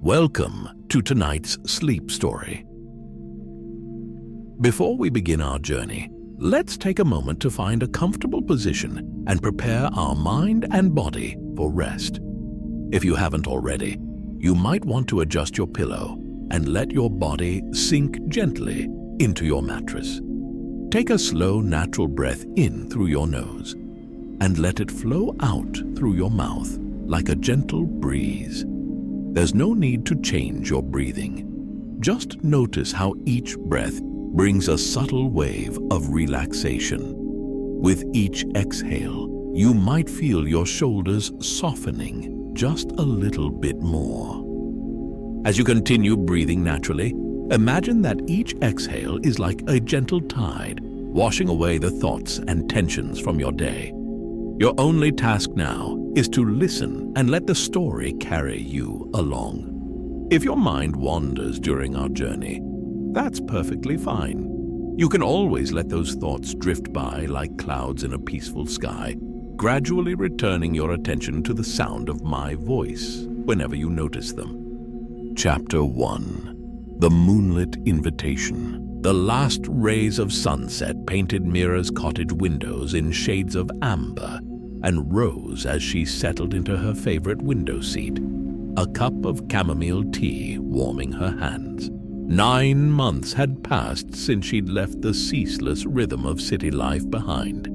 Welcome to tonight's sleep story. Before we begin our journey, let's take a moment to find a comfortable position and prepare our mind and body for rest. If you haven't already, you might want to adjust your pillow and let your body sink gently into your mattress. Take a slow, natural breath in through your nose and let it flow out through your mouth like a gentle breeze. There's no need to change your breathing. Just notice how each breath brings a subtle wave of relaxation. With each exhale, you might feel your shoulders softening just a little bit more. As you continue breathing naturally, imagine that each exhale is like a gentle tide, washing away the thoughts and tensions from your day. Your only task now is to listen and let the story carry you along. If your mind wanders during our journey, that's perfectly fine. You can always let those thoughts drift by like clouds in a peaceful sky, gradually returning your attention to the sound of my voice whenever you notice them. Chapter 1. The Moonlit Invitation. The last rays of sunset painted Mira's cottage windows in shades of amber and rose as she settled into her favorite window seat, a cup of chamomile tea warming her hands. 9 months had passed since she'd left the ceaseless rhythm of city life behind,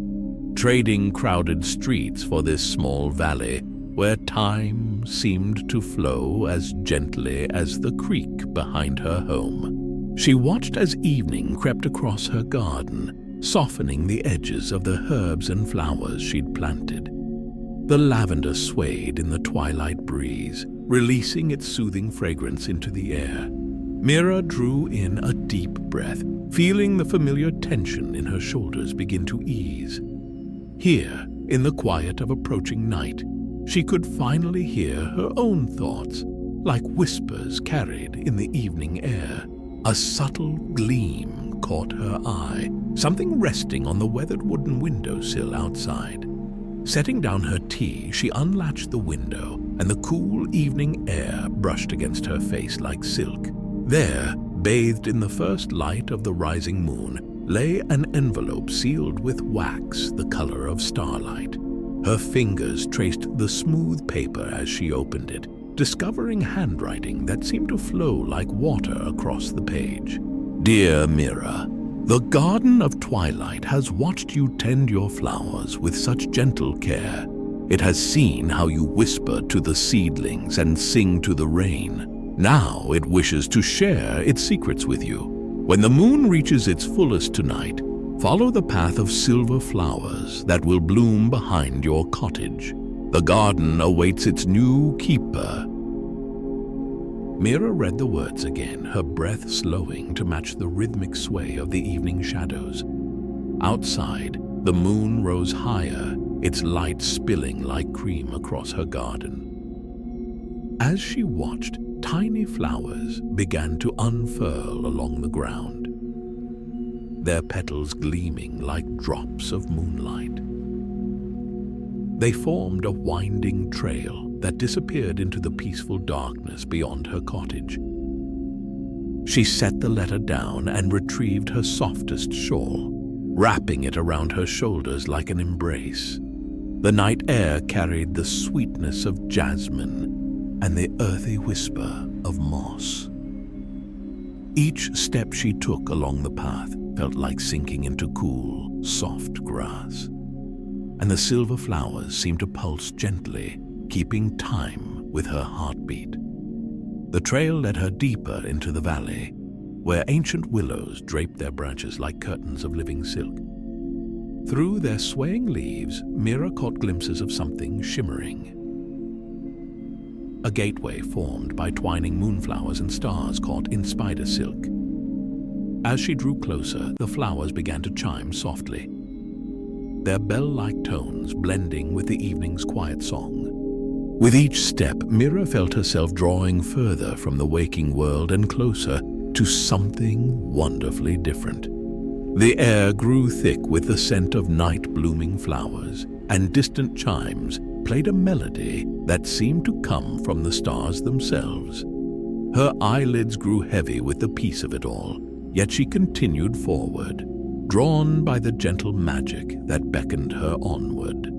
trading crowded streets for this small valley where time seemed to flow as gently as the creek behind her home. She watched as evening crept across her garden, softening the edges of the herbs and flowers she'd planted. The lavender swayed in the twilight breeze, releasing its soothing fragrance into the air. Mira drew in a deep breath, feeling the familiar tension in her shoulders begin to ease. Here, in the quiet of approaching night, she could finally hear her own thoughts, like whispers carried in the evening air. A subtle gleam caught her eye, something resting on the weathered wooden windowsill outside. Setting down her tea, she unlatched the window, and the cool evening air brushed against her face like silk. There, bathed in the first light of the rising moon, lay an envelope sealed with wax the color of starlight. Her fingers traced the smooth paper as she opened it, discovering handwriting that seemed to flow like water across the page. Dear Mira, the Garden of Twilight has watched you tend your flowers with such gentle care. It has seen how you whisper to the seedlings and sing to the rain. Now it wishes to share its secrets with you. When the moon reaches its fullest tonight, follow the path of silver flowers that will bloom behind your cottage. The garden awaits its new keeper. Mira read the words again, her breath slowing to match the rhythmic sway of the evening shadows. Outside, the moon rose higher, its light spilling like cream across her garden. As she watched, tiny flowers began to unfurl along the ground, their petals gleaming like drops of moonlight. They formed a winding trail that disappeared into the peaceful darkness beyond her cottage. She set the letter down and retrieved her softest shawl, wrapping it around her shoulders like an embrace. The night air carried the sweetness of jasmine and the earthy whisper of moss. Each step she took along the path felt like sinking into cool, soft grass, and the silver flowers seemed to pulse gently, keeping time with her heartbeat. The trail led her deeper into the valley, where ancient willows draped their branches like curtains of living silk. Through their swaying leaves, Mira caught glimpses of something shimmering. A gateway formed by twining moonflowers and stars caught in spider silk. As she drew closer, the flowers began to chime softly, their bell-like tones blending with the evening's quiet song. With each step, Mira felt herself drawing further from the waking world and closer to something wonderfully different. The air grew thick with the scent of night-blooming flowers, and distant chimes played a melody that seemed to come from the stars themselves. Her eyelids grew heavy with the peace of it all, yet she continued forward, drawn by the gentle magic that beckoned her onward.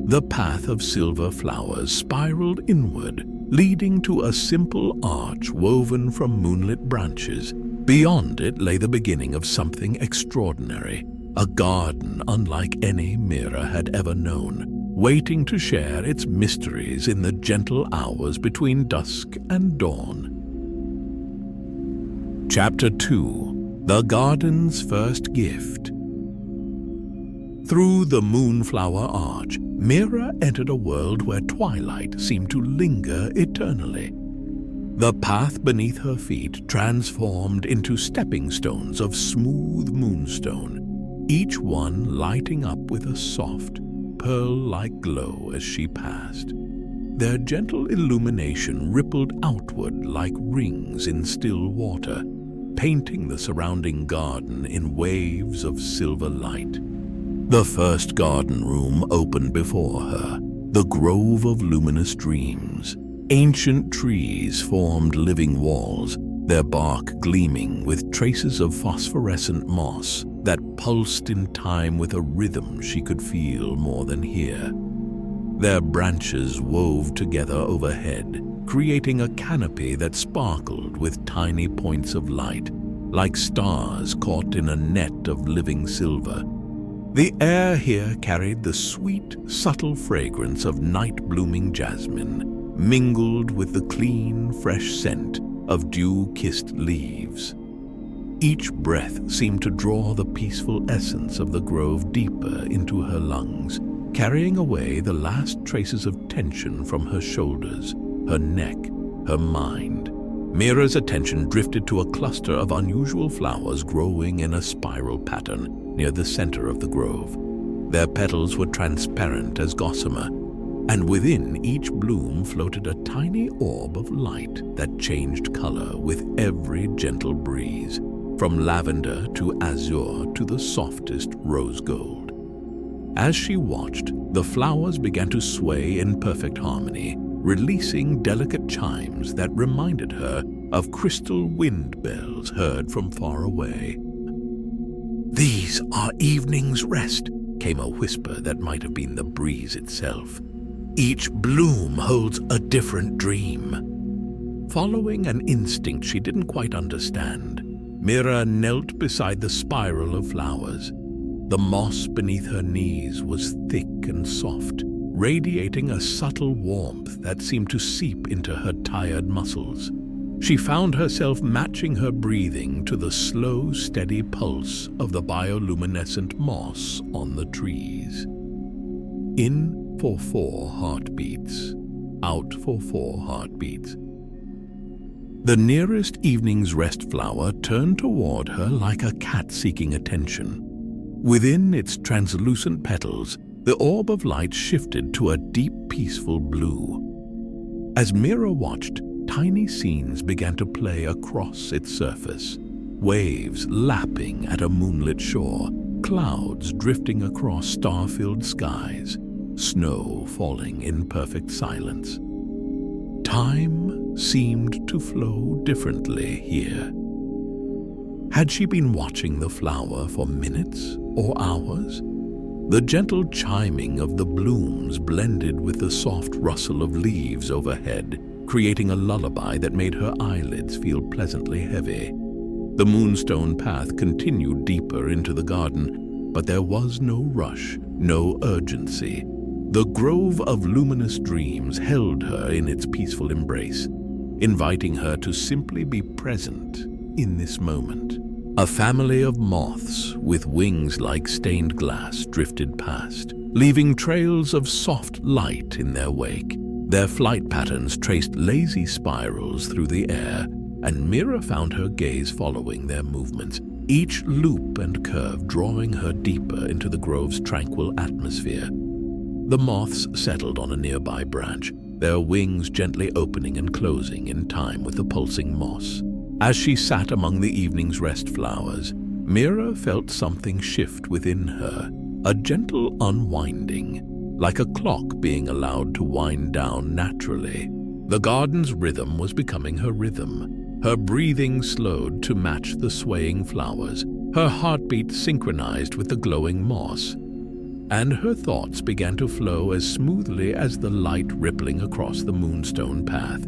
The path of silver flowers spiraled inward, leading to a simple arch woven from moonlit branches. Beyond it lay the beginning of something extraordinary, a garden unlike any Mira had ever known, waiting to share its mysteries in the gentle hours between dusk and dawn. Chapter 2: The Garden's First Gift. Through the moonflower arch, Mira entered a world where twilight seemed to linger eternally. The path beneath her feet transformed into stepping stones of smooth moonstone, each one lighting up with a soft, pearl-like glow as she passed. Their gentle illumination rippled outward like rings in still water, painting the surrounding garden in waves of silver light. The first garden room opened before her, the grove of luminous dreams. Ancient trees formed living walls, their bark gleaming with traces of phosphorescent moss that pulsed in time with a rhythm she could feel more than hear. Their branches wove together overhead, creating a canopy that sparkled with tiny points of light, like stars caught in a net of living silver. The air here carried the sweet, subtle fragrance of night-blooming jasmine, mingled with the clean, fresh scent of dew-kissed leaves. Each breath seemed to draw the peaceful essence of the grove deeper into her lungs, carrying away the last traces of tension from her shoulders, her neck, her mind. Mira's attention drifted to a cluster of unusual flowers growing in a spiral pattern near the center of the grove. Their petals were transparent as gossamer, and within each bloom floated a tiny orb of light that changed color with every gentle breeze, from lavender to azure to the softest rose gold. As she watched, the flowers began to sway in perfect harmony, releasing delicate chimes that reminded her of crystal wind bells heard from far away. "These are evening's rest," came a whisper that might have been the breeze itself. "Each bloom holds a different dream." Following an instinct she didn't quite understand, Mira knelt beside the spiral of flowers. The moss beneath her knees was thick and soft, radiating a subtle warmth that seemed to seep into her tired muscles. She found herself matching her breathing to the slow, steady pulse of the bioluminescent moss on the trees. In for 4 heartbeats, out for 4 heartbeats. The nearest evening's rest flower turned toward her like a cat seeking attention. Within its translucent petals, the orb of light shifted to a deep, peaceful blue. As Mira watched, tiny scenes began to play across its surface. Waves lapping at a moonlit shore, clouds drifting across star-filled skies, snow falling in perfect silence. Time seemed to flow differently here. Had she been watching the flower for minutes or hours? The gentle chiming of the blooms blended with the soft rustle of leaves overhead, creating a lullaby that made her eyelids feel pleasantly heavy. The moonstone path continued deeper into the garden, but there was no rush, no urgency. The grove of luminous dreams held her in its peaceful embrace, inviting her to simply be present in this moment. A family of moths with wings like stained glass drifted past, leaving trails of soft light in their wake. Their flight patterns traced lazy spirals through the air, and Mira found her gaze following their movements, each loop and curve drawing her deeper into the grove's tranquil atmosphere. The moths settled on a nearby branch, their wings gently opening and closing in time with the pulsing moss. As she sat among the evening's rest flowers, Mira felt something shift within her, a gentle unwinding, like a clock being allowed to wind down naturally. The garden's rhythm was becoming her rhythm, Her breathing slowed to match the swaying flowers, her heartbeat synchronized with the glowing moss, and her thoughts began to flow as smoothly as the light rippling across the moonstone path.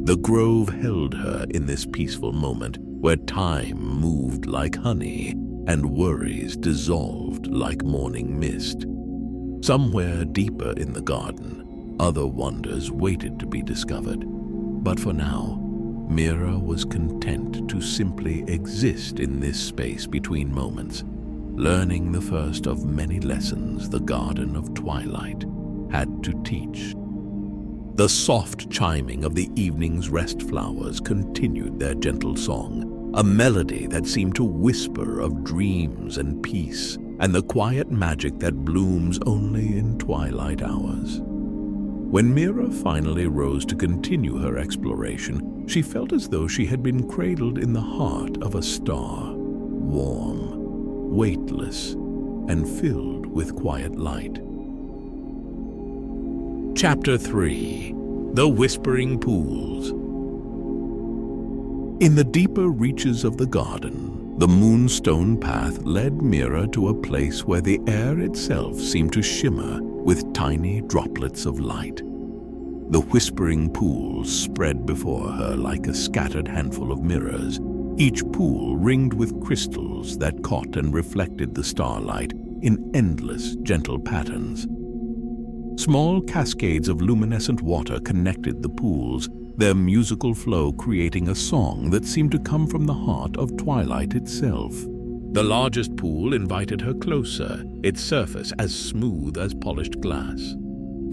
The grove held her in this peaceful moment where time moved like honey and worries dissolved like morning mist. Somewhere deeper in the garden, other wonders waited to be discovered. But for now, Mira was content to simply exist in this space between moments, learning the first of many lessons the Garden of Twilight had to teach. The soft chiming of the evening's rest flowers continued their gentle song, a melody that seemed to whisper of dreams and peace, and the quiet magic that blooms only in twilight hours. When Mira finally rose to continue her exploration, she felt as though she had been cradled in the heart of a star, warm, weightless, and filled with quiet light. Chapter 3. The Whispering Pools. In the deeper reaches of the garden, the moonstone path led Mira to a place where the air itself seemed to shimmer with tiny droplets of light. The whispering pools spread before her like a scattered handful of mirrors, each pool ringed with crystals that caught and reflected the starlight in endless, gentle patterns. Small cascades of luminescent water connected the pools, their musical flow creating a song that seemed to come from the heart of twilight itself. The largest pool invited her closer, its surface as smooth as polished glass.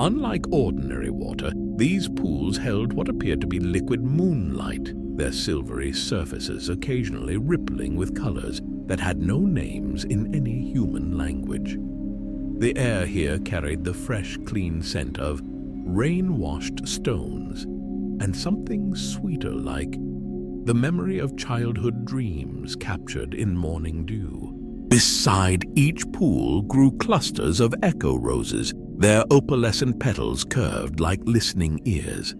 Unlike ordinary water, these pools held what appeared to be liquid moonlight, their silvery surfaces occasionally rippling with colors that had no names in any human language. The air here carried the fresh, clean scent of rain-washed stones and something sweeter like the memory of childhood dreams captured in morning dew. Beside each pool grew clusters of echo roses, their opalescent petals curved like listening ears.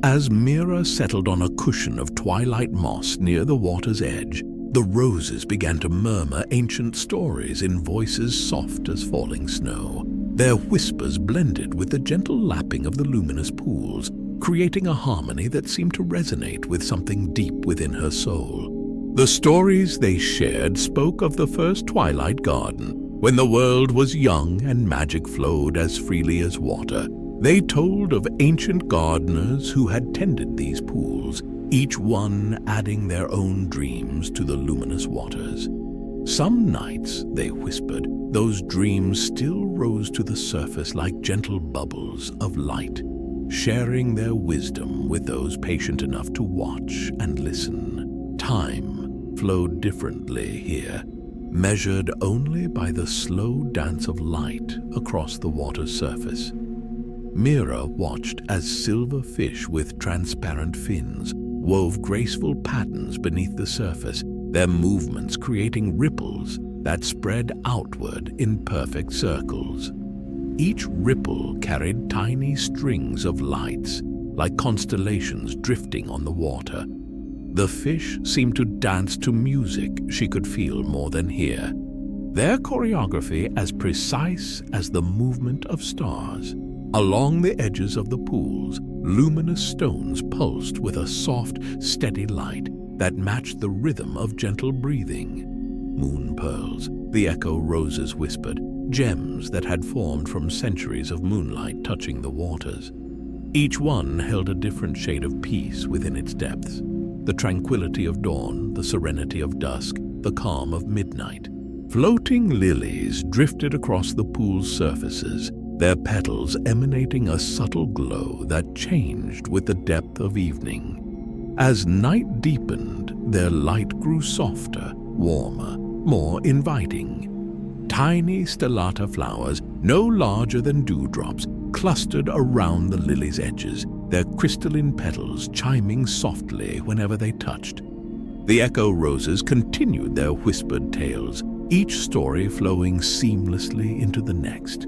As Mira settled on a cushion of twilight moss near the water's edge, the roses began to murmur ancient stories in voices soft as falling snow. Their whispers blended with the gentle lapping of the luminous pools, creating a harmony that seemed to resonate with something deep within her soul. The stories they shared spoke of the first Twilight Garden, when the world was young and magic flowed as freely as water. They told of ancient gardeners who had tended these pools, each one adding their own dreams to the luminous waters. Some nights, they whispered, those dreams still rose to the surface like gentle bubbles of light, sharing their wisdom with those patient enough to watch and listen. Time flowed differently here, measured only by the slow dance of light across the water's surface. Mira watched as silver fish with transparent fins wove graceful patterns beneath the surface, their movements creating ripples that spread outward in perfect circles. Each ripple carried tiny strings of lights, like constellations drifting on the water. The fish seemed to dance to music she could feel more than hear, their choreography as precise as the movement of stars. Along the edges of the pools, luminous stones pulsed with a soft, steady light that matched the rhythm of gentle breathing. Moon pearls, the echo roses whispered, gems that had formed from centuries of moonlight touching the waters. Each one held a different shade of peace within its depths. The tranquility of dawn, the serenity of dusk, the calm of midnight. Floating lilies drifted across the pool's surfaces, their petals emanating a subtle glow that changed with the depth of evening. As night deepened, their light grew softer, warmer, more inviting. Tiny stellata flowers, no larger than dewdrops, clustered around the lily's edges, their crystalline petals chiming softly whenever they touched. The echo roses continued their whispered tales, each story flowing seamlessly into the next.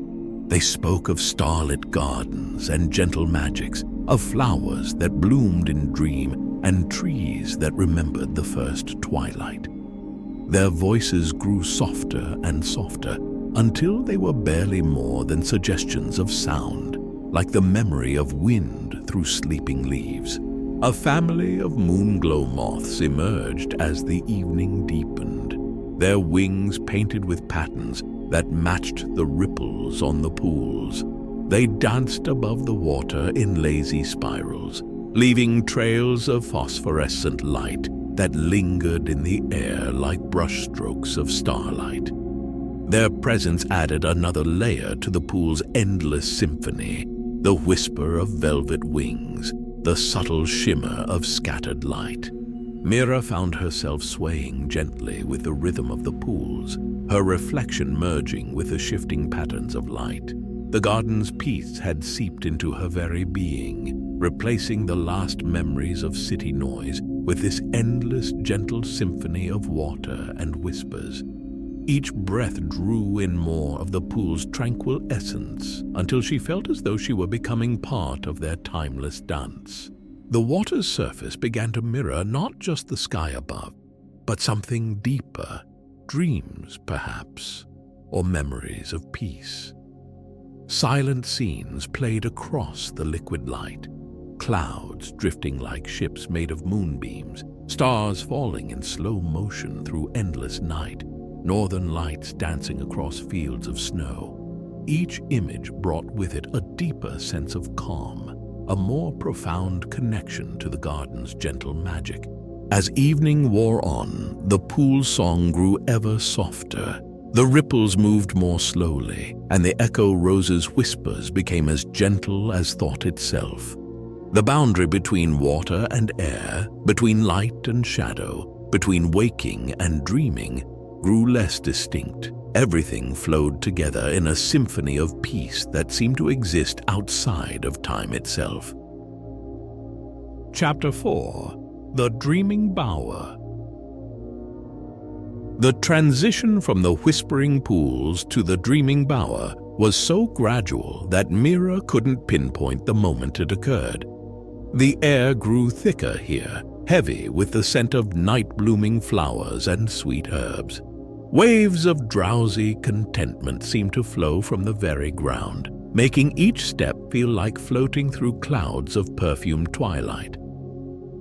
They spoke of starlit gardens and gentle magics, of flowers that bloomed in dream, and trees that remembered the first twilight. Their voices grew softer and softer until they were barely more than suggestions of sound, like the memory of wind through sleeping leaves. A family of moonglow moths emerged as the evening deepened, their wings painted with patterns that matched the ripples on the pools. They danced above the water in lazy spirals, leaving trails of phosphorescent light that lingered in the air like brushstrokes of starlight. Their presence added another layer to the pool's endless symphony, the whisper of velvet wings, the subtle shimmer of scattered light. Mira found herself swaying gently with the rhythm of the pools, her reflection merging with the shifting patterns of light. The garden's peace had seeped into her very being, replacing the last memories of city noise with this endless, gentle symphony of water and whispers. Each breath drew in more of the pool's tranquil essence until she felt as though she were becoming part of their timeless dance. The water's surface began to mirror not just the sky above, but something deeper, dreams perhaps, or memories of peace. Silent scenes played across the liquid light, clouds drifting like ships made of moonbeams, stars falling in slow motion through endless night, northern lights dancing across fields of snow. Each image brought with it a deeper sense of calm, a more profound connection to the garden's gentle magic. As evening wore on, the pool's song grew ever softer. The ripples moved more slowly, and the echo rose's whispers became as gentle as thought itself. The boundary between water and air, between light and shadow, between waking and dreaming, grew less distinct. Everything flowed together in a symphony of peace that seemed to exist outside of time itself. Chapter 4: The Dreaming Bower. The transition from the whispering pools to the dreaming bower was so gradual that Mira couldn't pinpoint the moment it occurred. The air grew thicker here, heavy with the scent of night-blooming flowers and sweet herbs. Waves of drowsy contentment seemed to flow from the very ground, making each step feel like floating through clouds of perfumed twilight.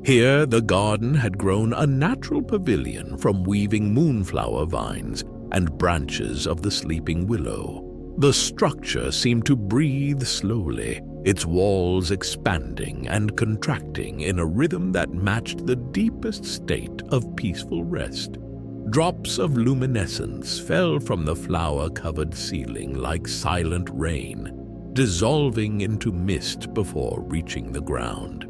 Here, the garden had grown a natural pavilion from weaving moonflower vines and branches of the sleeping willow. The structure seemed to breathe slowly, its walls expanding and contracting in a rhythm that matched the deepest state of peaceful rest. Drops of luminescence fell from the flower-covered ceiling like silent rain, dissolving into mist before reaching the ground.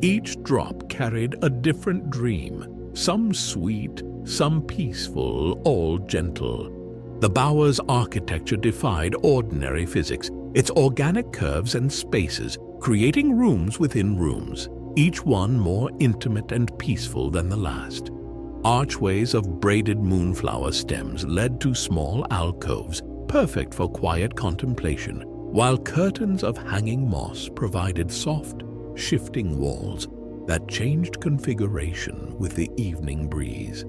Each drop carried a different dream, some sweet, some peaceful, all gentle. The bower's architecture defied ordinary physics, its organic curves and spaces creating rooms within rooms, each one more intimate and peaceful than the last. Archways of braided moonflower stems led to small alcoves, perfect for quiet contemplation, while curtains of hanging moss provided soft, shifting walls that changed configuration with the evening breeze.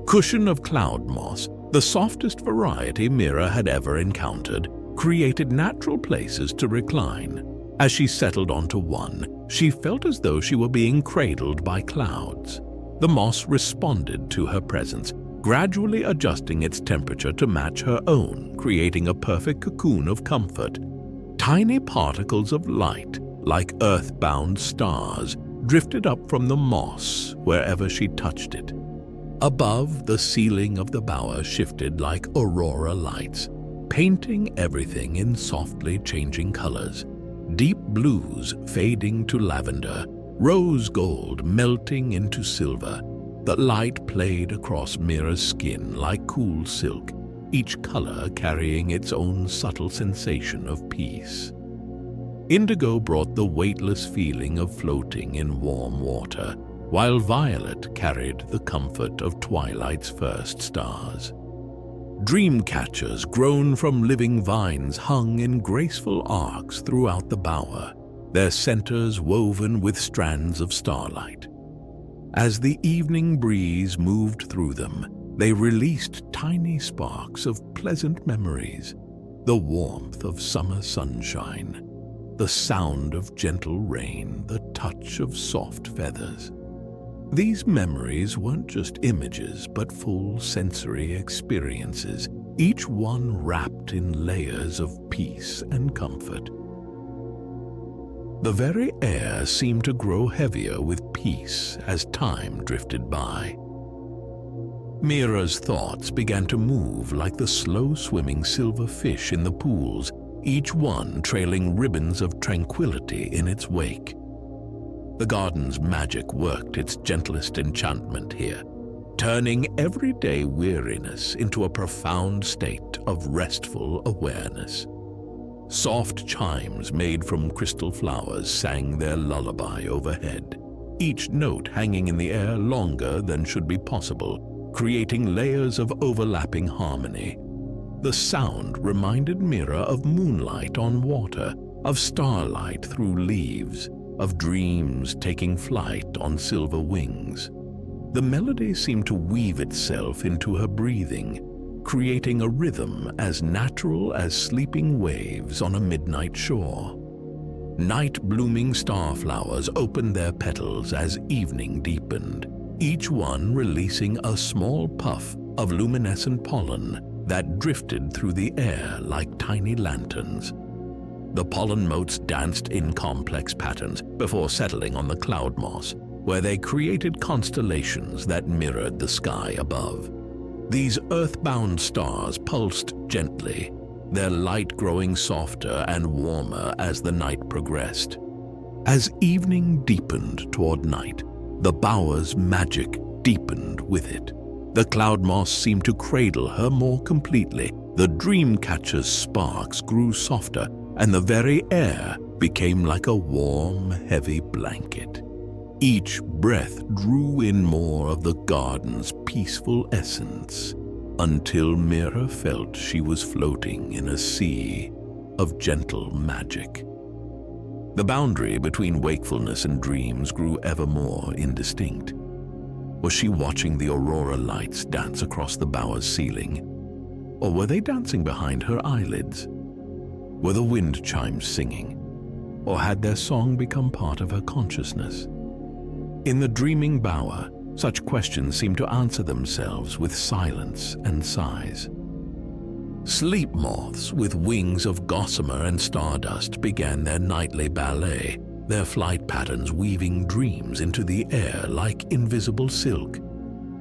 Cushion of cloud moss, the softest variety Mira had ever encountered, created natural places to recline. As she settled onto one, she felt as though she were being cradled by clouds. The moss responded to her presence, gradually adjusting its temperature to match her own, creating a perfect cocoon of comfort. Tiny particles of light, like earthbound stars, drifted up from the moss wherever she touched it. Above, the ceiling of the bower shifted like aurora lights, painting everything in softly changing colors. Deep blues fading to lavender, rose gold melting into silver. The light played across Mira's skin like cool silk, each color carrying its own subtle sensation of peace. Indigo brought the weightless feeling of floating in warm water, while violet carried the comfort of twilight's first stars. Dream catchers grown from living vines hung in graceful arcs throughout the bower, their centers woven with strands of starlight. As the evening breeze moved through them, they released tiny sparks of pleasant memories, the warmth of summer sunshine, the sound of gentle rain, the touch of soft feathers. These memories weren't just images, but full sensory experiences, each one wrapped in layers of peace and comfort. The very air seemed to grow heavier with peace as time drifted by. Mira's thoughts began to move like the slow-swimming silver fish in the pools, each one trailing ribbons of tranquility in its wake. The garden's magic worked its gentlest enchantment here, turning everyday weariness into a profound state of restful awareness. Soft chimes made from crystal flowers sang their lullaby overhead, each note hanging in the air longer than should be possible, creating layers of overlapping harmony. The sound reminded Mira of moonlight on water, of starlight through leaves, of dreams taking flight on silver wings. The melody seemed to weave itself into her breathing, creating a rhythm as natural as sleeping waves on a midnight shore. Night-blooming starflowers opened their petals as evening deepened, each one releasing a small puff of luminescent pollen that drifted through the air like tiny lanterns. The pollen motes danced in complex patterns before settling on the cloud moss, where they created constellations that mirrored the sky above. These earthbound stars pulsed gently, their light growing softer and warmer as the night progressed. As evening deepened toward night, the bower's magic deepened with it. The cloud moss seemed to cradle her more completely. The dreamcatcher's sparks grew softer, and the very air became like a warm, heavy blanket. Each breath drew in more of the garden's peaceful essence, until Mira felt she was floating in a sea of gentle magic. The boundary between wakefulness and dreams grew ever more indistinct. Was she watching the aurora lights dance across the bower's ceiling? Or were they dancing behind her eyelids? Were the wind chimes singing? Or had their song become part of her consciousness? In the dreaming bower, such questions seemed to answer themselves with silence and sighs. Sleep moths with wings of gossamer and stardust began their nightly ballet, their flight patterns weaving dreams into the air like invisible silk.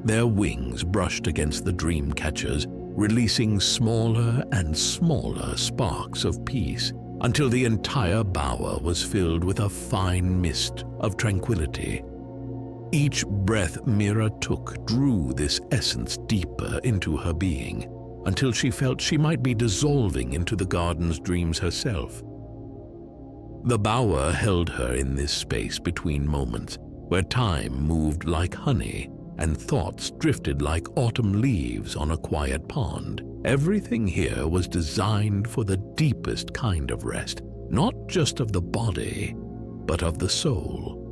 Their wings brushed against the dream catchers, releasing smaller and smaller sparks of peace, until the entire bower was filled with a fine mist of tranquility. Each breath Mira took drew this essence deeper into her being, until she felt she might be dissolving into the garden's dreams herself. The bower held her in this space between moments, where time moved like honey and thoughts drifted like autumn leaves on a quiet pond. Everything here was designed for the deepest kind of rest, not just of the body, but of the soul.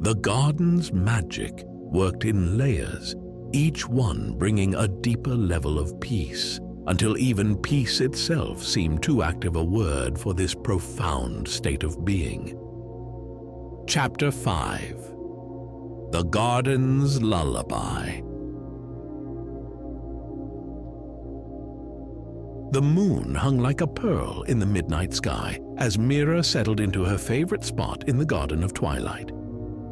The garden's magic worked in layers, each one bringing a deeper level of peace, until even peace itself seemed too active a word for this profound state of being. Chapter 5. The Garden's Lullaby. The moon hung like a pearl in the midnight sky as Mira settled into her favorite spot in the Garden of Twilight.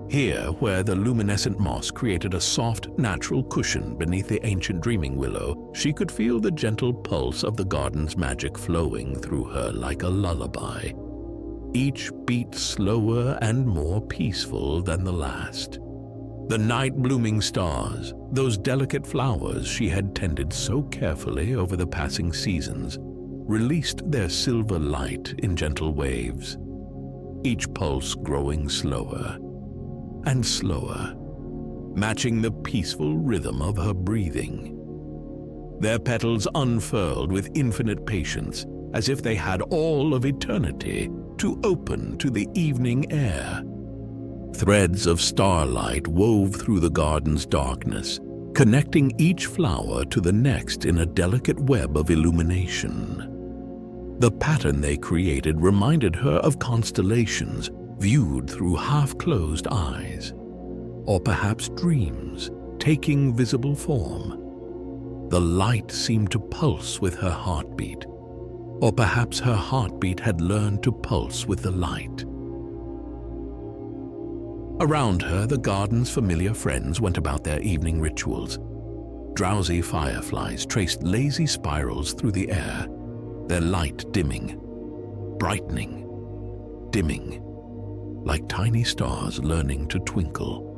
Here, where the luminescent moss created a soft, natural cushion beneath the ancient dreaming willow, she could feel the gentle pulse of the garden's magic flowing through her like a lullaby, each beat slower and more peaceful than the last. The night-blooming stars, those delicate flowers she had tended so carefully over the passing seasons, released their silver light in gentle waves, each pulse growing slower and slower, matching the peaceful rhythm of her breathing. Their petals unfurled with infinite patience, as if they had all of eternity to open to the evening air. Threads of starlight wove through the garden's darkness, connecting each flower to the next in a delicate web of illumination. The pattern they created reminded her of constellations viewed through half-closed eyes, or perhaps dreams taking visible form. The light seemed to pulse with her heartbeat, or perhaps her heartbeat had learned to pulse with the light. Around her, the garden's familiar friends went about their evening rituals. Drowsy fireflies traced lazy spirals through the air, their light dimming, brightening, dimming, like tiny stars learning to twinkle.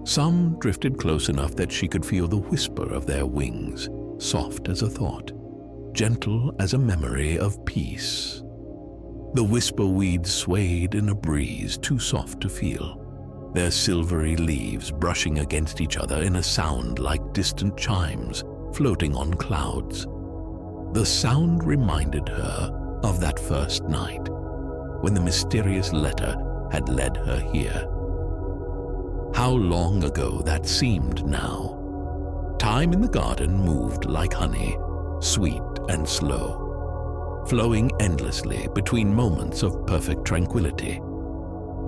Some drifted close enough that she could feel the whisper of their wings, soft as a thought, gentle as a memory of peace. The whisper weeds swayed in a breeze too soft to feel, their silvery leaves brushing against each other in a sound like distant chimes floating on clouds. The sound reminded her of that first night, when the mysterious letter had led her here. How long ago that seemed now. Time in the garden moved like honey, sweet and slow, flowing endlessly between moments of perfect tranquility.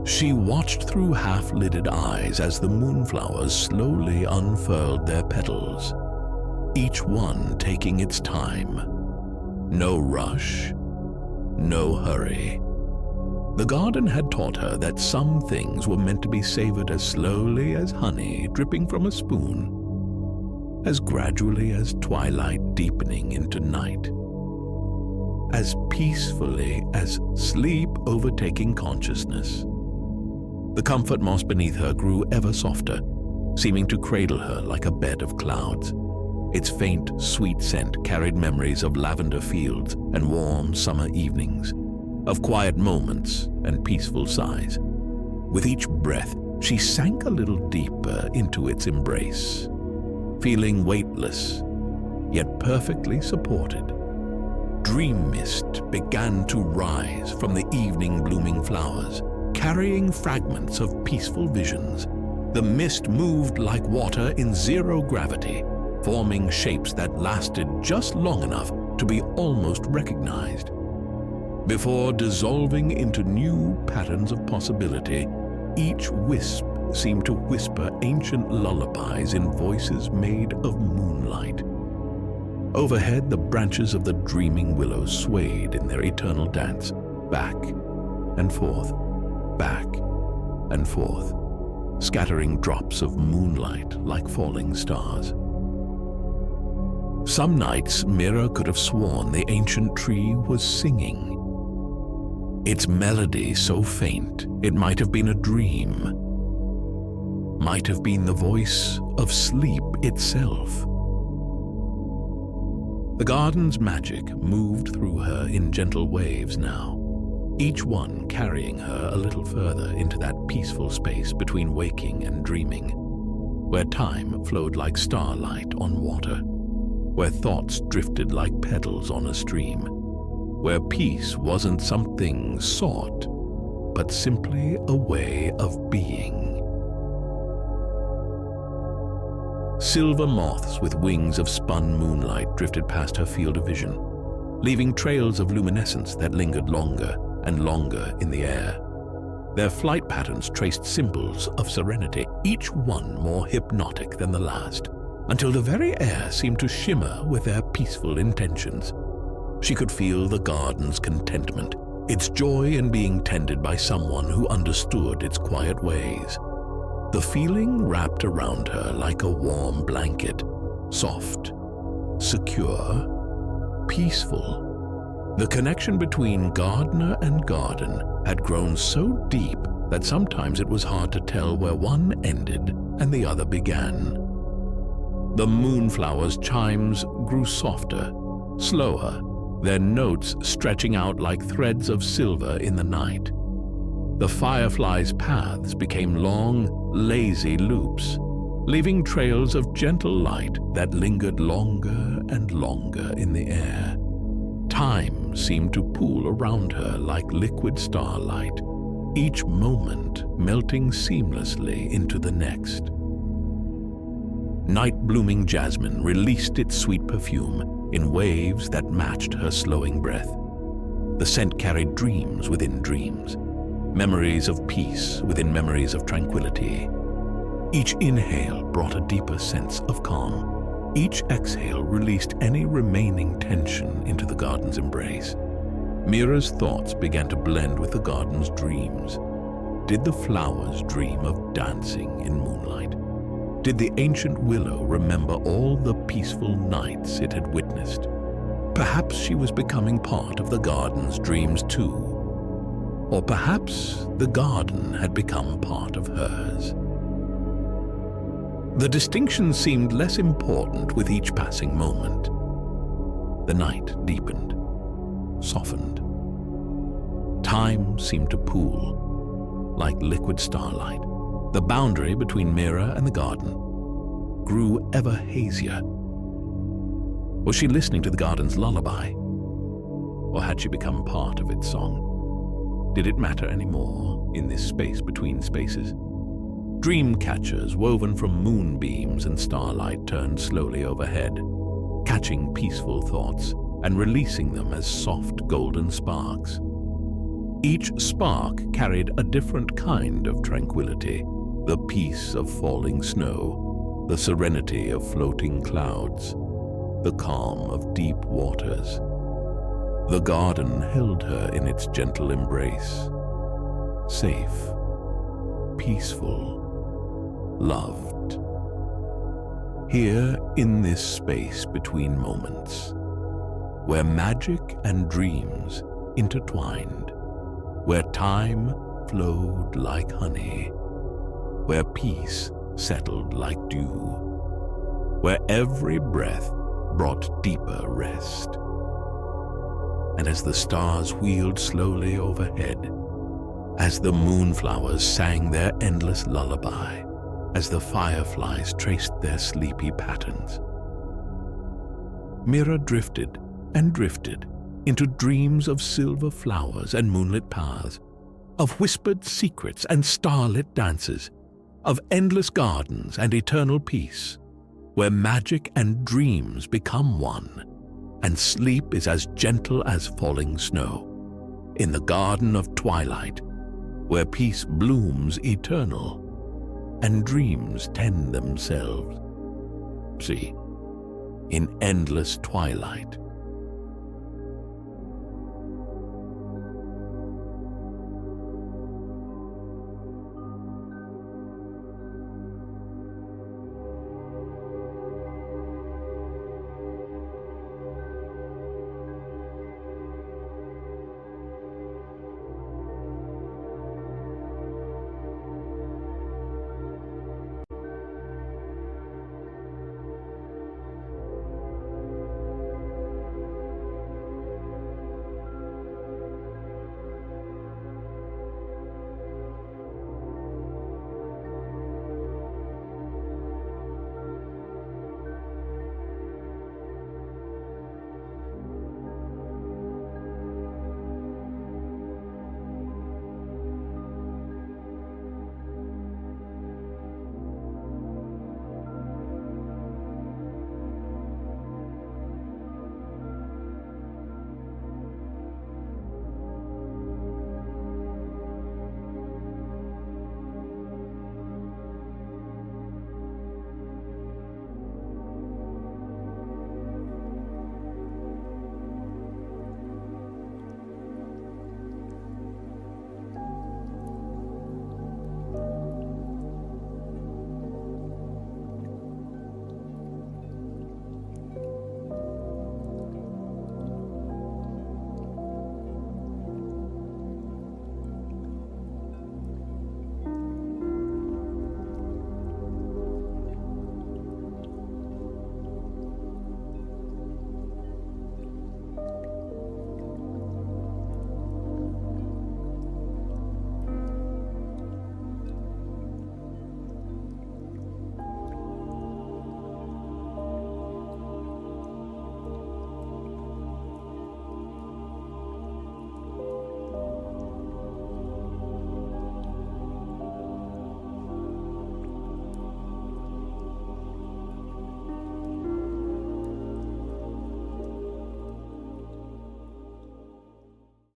She watched through half-lidded eyes as the moonflowers slowly unfurled their petals, each one taking its time. No rush, no hurry. The garden had taught her that some things were meant to be savored as slowly as honey dripping from a spoon, as gradually as twilight deepening into night, as peacefully as sleep overtaking consciousness. The comfort moss beneath her grew ever softer, seeming to cradle her like a bed of clouds. Its faint, sweet scent carried memories of lavender fields and warm summer evenings, of quiet moments and peaceful sighs. With each breath, she sank a little deeper into its embrace, feeling weightless, yet perfectly supported. Dream mist began to rise from the evening blooming flowers, carrying fragments of peaceful visions. The mist moved like water in zero gravity, forming shapes that lasted just long enough to be almost recognized, before dissolving into new patterns of possibility. Each wisp seemed to whisper ancient lullabies in voices made of moonlight. Overhead, the branches of the dreaming willows swayed in their eternal dance, back and forth, back and forth, scattering drops of moonlight like falling stars. Some nights, Mira could have sworn the ancient tree was singing. Its melody so faint, it might have been a dream, might have been the voice of sleep itself. The garden's magic moved through her in gentle waves now, each one carrying her a little further into that peaceful space between waking and dreaming, where time flowed like starlight on water, where thoughts drifted like petals on a stream, where peace wasn't something sought, but simply a way of being. Silver moths with wings of spun moonlight drifted past her field of vision, leaving trails of luminescence that lingered longer and longer in the air. Their flight patterns traced symbols of serenity, each one more hypnotic than the last, until the very air seemed to shimmer with their peaceful intentions. She could feel the garden's contentment, its joy in being tended by someone who understood its quiet ways. The feeling wrapped around her like a warm blanket, soft, secure, peaceful. The connection between gardener and garden had grown so deep that sometimes it was hard to tell where one ended and the other began. The moonflower's chimes grew softer, slower, their notes stretching out like threads of silver in the night. The fireflies' paths became long, lazy loops, leaving trails of gentle light that lingered longer and longer in the air. Time seemed to pool around her like liquid starlight, each moment melting seamlessly into the next. Night-blooming jasmine released its sweet perfume in waves that matched her slowing breath. The scent carried dreams within dreams, memories of peace within memories of tranquility. Each inhale brought a deeper sense of calm. Each exhale released any remaining tension into the garden's embrace. Mira's thoughts began to blend with the garden's dreams. Did the flowers dream of dancing in moonlight? Did the ancient willow remember all the peaceful nights it had witnessed? Perhaps she was becoming part of the garden's dreams too. Or perhaps the garden had become part of hers. The distinction seemed less important with each passing moment. The night deepened, softened. Time seemed to pool, like liquid starlight. The boundary between Mira and the garden grew ever hazier. Was she listening to the garden's lullaby? Or had she become part of its song? Did it matter anymore in this space between spaces? Dream catchers woven from moonbeams and starlight turned slowly overhead, catching peaceful thoughts and releasing them as soft golden sparks. Each spark carried a different kind of tranquility, the peace of falling snow, the serenity of floating clouds, the calm of deep waters. The garden held her in its gentle embrace, safe, peaceful, loved. Here in this space between moments, where magic and dreams intertwined, where time flowed like honey, where peace settled like dew, where every breath brought deeper rest. And as the stars wheeled slowly overhead, as the moonflowers sang their endless lullaby, as the fireflies traced their sleepy patterns, Mira drifted and drifted into dreams of silver flowers and moonlit paths, of whispered secrets and starlit dances, of endless gardens and eternal peace, where magic and dreams become one, and sleep is as gentle as falling snow. In the Garden of Twilight, where peace blooms eternal, and dreams tend themselves. See, in endless twilight,